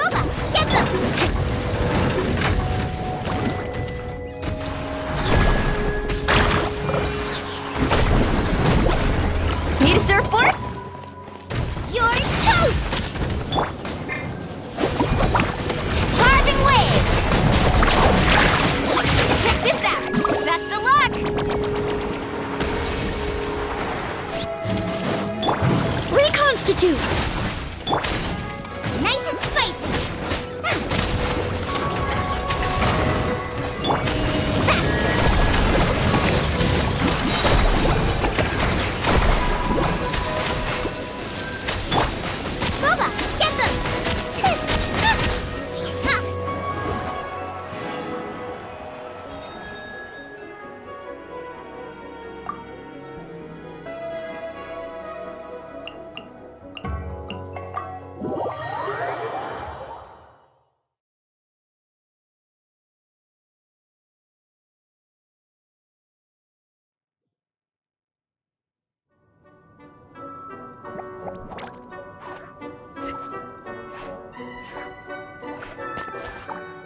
Boba, get them! Need a surfboard? You're toast! Carving waves! Check this out! Best of luck! Reconstitute! Nice and spicy! Faster! Boba, get them!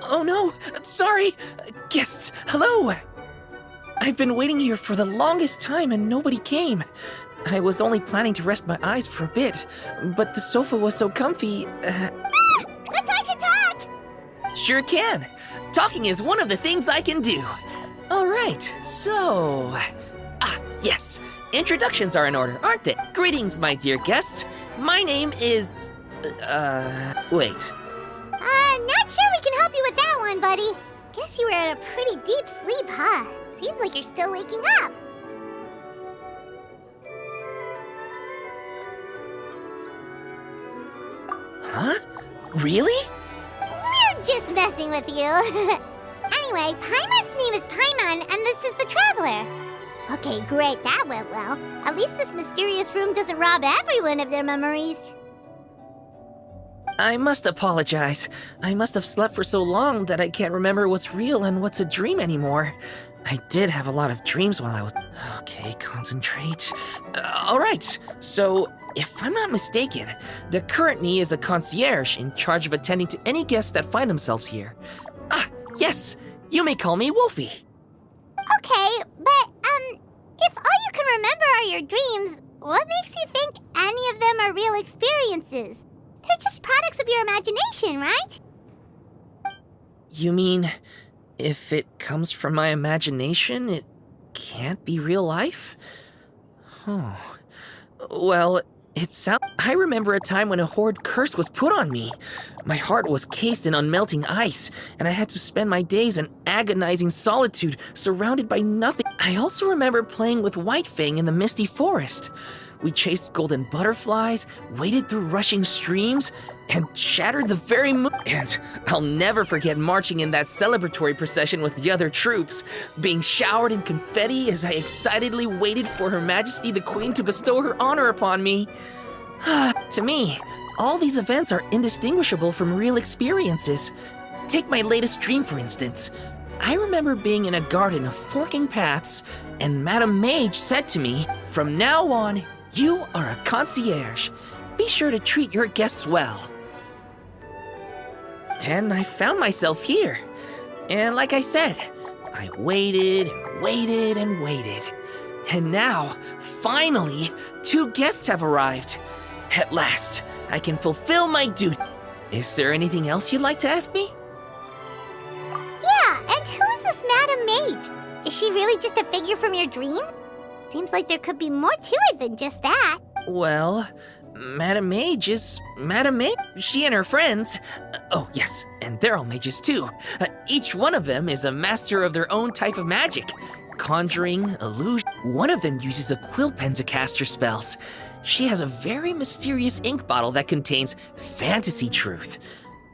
Oh no! Sorry! Guests, hello! I've been waiting here for the longest time and nobody came. I was only planning to rest my eyes for a bit, but the sofa was so comfy. Let's I can talk! Sure can! Talking is one of the things I can do. Alright, so... yes. Introductions are in order, aren't they? Greetings, my dear guests. My name is... wait. Not sure we can help you with that one, buddy. Guess you were in a pretty deep sleep, huh? Seems like you're still waking up. Huh? Really? We're just messing with you. Anyway, Paimon's name is Paimon, and this is the Traveler. Okay, great, that went well. At least this mysterious room doesn't rob everyone of their memories. I must apologize. I must have slept for so long that I can't remember what's real and what's a dream anymore. I did have a lot of dreams while I was... Okay, concentrate. Alright, so if I'm not mistaken, the current me is a concierge in charge of attending to any guests that find themselves here. Yes, you may call me Wolfie. Okay, but, if all you can remember are your dreams, what makes you think any of them are real experiences? They're just products of your imagination, right? You mean, if it comes from my imagination, it can't be real life? Oh. Well, it sounds... I remember a time when a horrid curse was put on me. My heart was cased in unmelting ice, and I had to spend my days in agonizing solitude, surrounded by nothing. I also remember playing with White Fang in the misty forest. We chased golden butterflies, waded through rushing streams, and shattered the very moon. And I'll never forget marching in that celebratory procession with the other troops, being showered in confetti as I excitedly waited for Her Majesty the Queen to bestow her honor upon me. To me, all these events are indistinguishable from real experiences. Take my latest dream, for instance. I remember being in a garden of forking paths, and Madame Mage said to me, "From now on, you are a concierge. Be sure to treat your guests well." Then I found myself here. And like I said, I waited and waited and waited. And now, finally, 2 guests have arrived. At last, I can fulfill my duty. Is there anything else you'd like to ask me? Yeah, and who is this Madame Mage? Is she really just a figure from your dream? Seems like there could be more to it than just that. Well, Madame Mage is Madame Mage. She and her friends... oh, yes, and they're all mages too. Each one of them is a master of their own type of magic. Conjuring, illusion... One of them uses a quill pen to cast her spells. She has a very mysterious ink bottle that contains fantasy truth.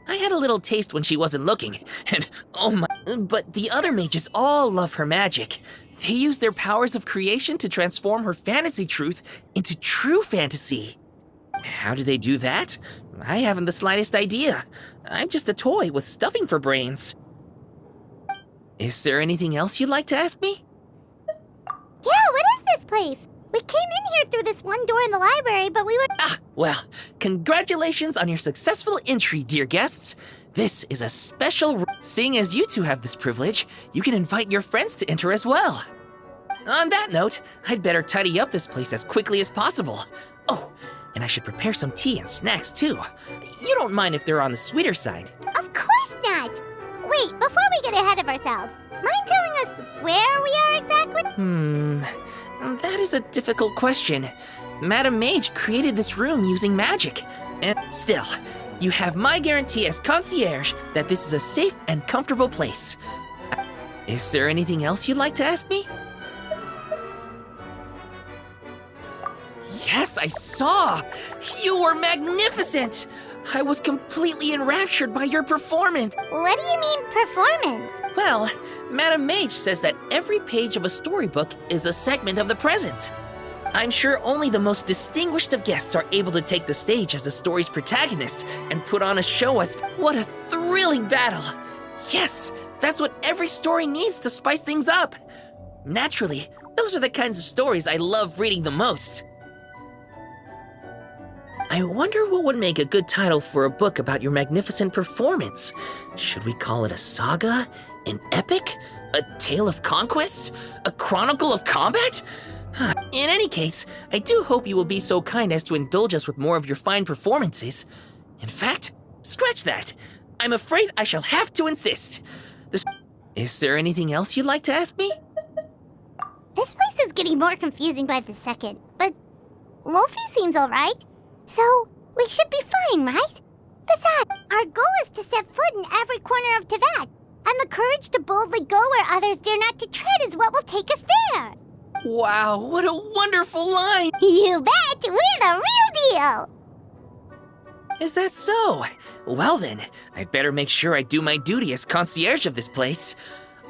I had a little taste when she wasn't looking, and oh my... But the other mages all love her magic. They use their powers of creation to transform her fantasy truth into true fantasy. How do they do that? I haven't the slightest idea. I'm just a toy with stuffing for brains. Is there anything else you'd like to ask me? Yeah, what is this place? We came in here through this one door in the library, but we were... Well, congratulations on your successful entry, dear guests. This is a special... Seeing as you two have this privilege, you can invite your friends to enter as well. On that note, I'd better tidy up this place as quickly as possible. Oh, and I should prepare some tea and snacks too. You don't mind if they're on the sweeter side? Of course not! Wait, before we get ahead of ourselves, mind telling us where we are exactly? That is a difficult question. Madam Mage created this room using magic. And still, you have my guarantee as concierge that this is a safe and comfortable place. Is there anything else you'd like to ask me? Yes, I saw! You were magnificent! I was completely enraptured by your performance. What do you mean, performance? Well, Madam Mage says that every page of a storybook is a segment of the present. I'm sure only the most distinguished of guests are able to take the stage as the story's protagonist and put on a show as... What a thrilling battle! Yes, that's what every story needs to spice things up. Naturally, those are the kinds of stories I love reading the most. I wonder what would make a good title for a book about your magnificent performance. Should we call it a saga? An epic? A tale of conquest? A chronicle of combat? In any case, I do hope you will be so kind as to indulge us with more of your fine performances. In fact, scratch that. I'm afraid I shall have to insist. Is there anything else you'd like to ask me? This place is getting more confusing by the second, but Wolfie seems alright. So, we should be fine, right? Besides, our goal is to set foot in every corner of Teyvat, and the courage to boldly go where others dare not to tread is what will take us there. Wow, what a wonderful line! You bet! We're the real deal! Is that so? Well then, I'd better make sure I do my duty as concierge of this place.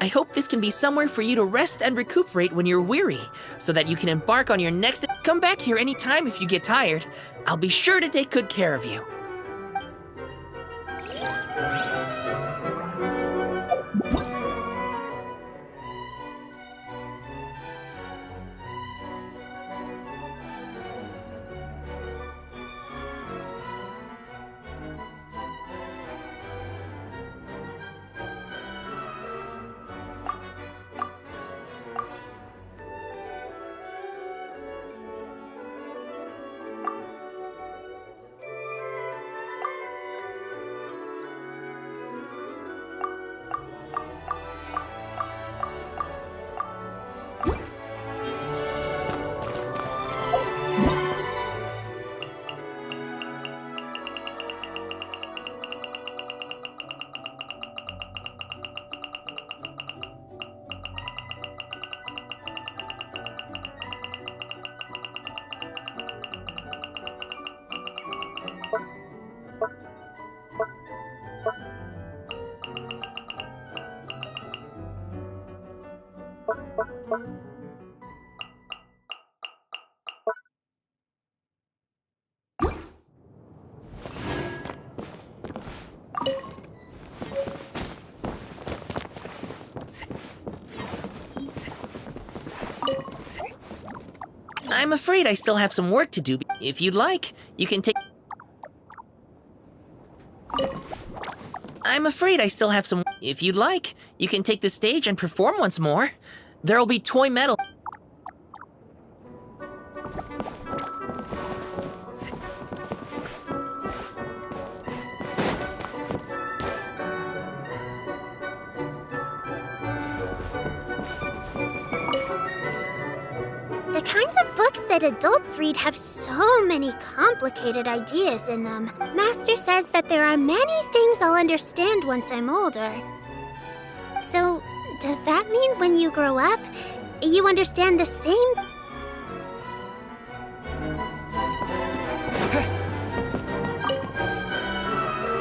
I hope this can be somewhere for you to rest and recuperate when you're weary, so that you can embark on your next... Come back here anytime if you get tired. I'll be sure to take good care of you. I'm afraid I still have some work to do. If you'd like, you can take... I'm afraid I still have some... If you'd like, you can take the stage and perform once more. There'll be toy medal... The kinds of books that adults read have so many complicated ideas in them. Master says that there are many things I'll understand once I'm older. So, does that mean when you grow up, you understand the same?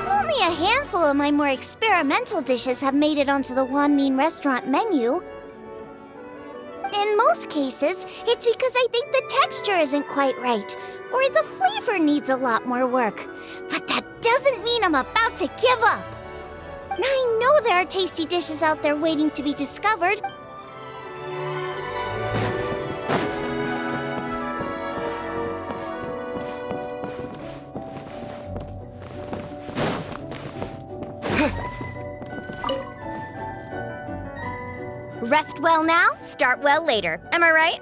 Only a handful of my more experimental dishes have made it onto the Wanmin restaurant menu. In most cases, it's because I think the texture isn't quite right, or the flavor needs a lot more work. But that doesn't mean I'm about to give up. I know there are tasty dishes out there waiting to be discovered. Rest well now, start well later. Am I right?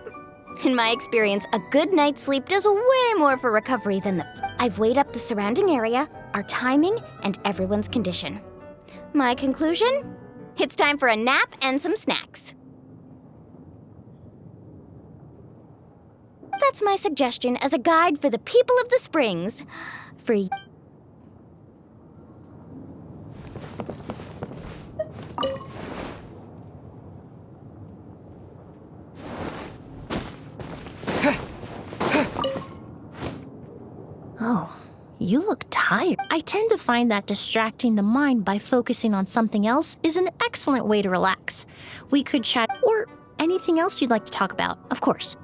In my experience, a good night's sleep does way more for recovery than I've weighed up the surrounding area, our timing, and everyone's condition. My conclusion? It's time for a nap and some snacks. That's my suggestion as a guide for the people of the Springs. For Oh, you look tired. I tend to find that distracting the mind by focusing on something else is an excellent way to relax. We could chat or anything else you'd like to talk about, of course.